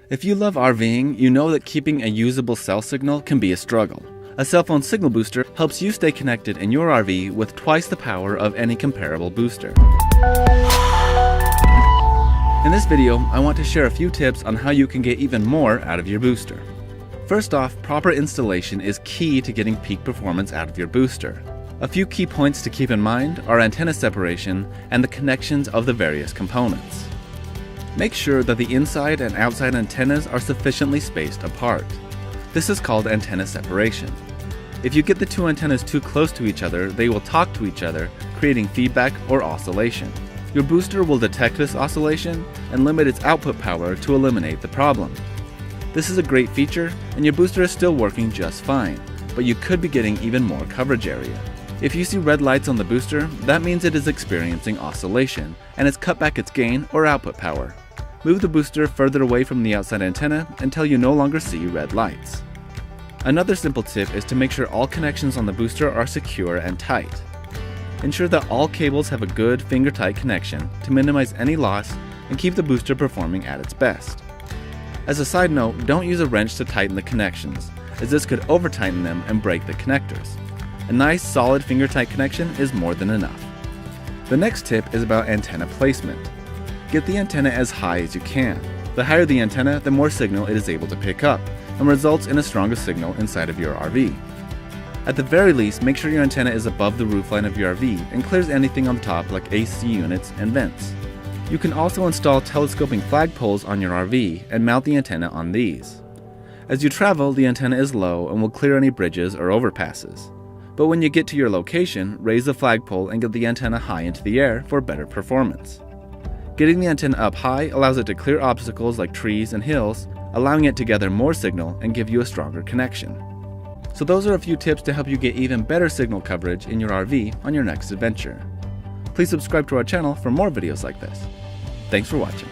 If you love RVing, you know that keeping a usable cell signal can be a struggle. A cell phone signal booster helps you stay connected in your RV with twice the power of any comparable booster. In this video, I want to share a few tips on how you can get even more out of your booster. First off, proper installation is key to getting peak performance out of your booster. A few key points to keep in mind are antenna separation and the connections of the various components. Make sure that the inside and outside antennas are sufficiently spaced apart. This is called antenna separation. If you get the two antennas too close to each other, they will talk to each other, creating feedback or oscillation. Your booster will detect this oscillation and limit its output power to eliminate the problem. This is a great feature, and your booster is still working just fine, but you could be getting even more coverage area. If you see red lights on the booster, that means it is experiencing oscillation, and it's cut back its gain or output power. Move the booster further away from the outside antenna until you no longer see red lights. Another simple tip is to make sure all connections on the booster are secure and tight. Ensure that all cables have a good finger-tight connection to minimize any loss and keep the booster performing at its best. As a side note, don't use a wrench to tighten the connections, as this could over-tighten them and break the connectors. A nice, solid finger-tight connection is more than enough. The next tip is about antenna placement. Get the antenna as high as you can. The higher the antenna, the more signal it is able to pick up, and results in a stronger signal inside of your RV. At the very least, make sure your antenna is above the roofline of your RV and clears anything on top like AC units and vents. You can also install telescoping flagpoles on your RV and mount the antenna on these. As you travel, the antenna is low and will clear any bridges or overpasses. But when you get to your location, raise the flagpole and get the antenna high into the air for better performance. Getting the antenna up high allows it to clear obstacles like trees and hills, allowing it to gather more signal and give you a stronger connection. So those are a few tips to help you get even better signal coverage in your RV on your next adventure. Please subscribe to our channel for more videos like this. Thanks for watching.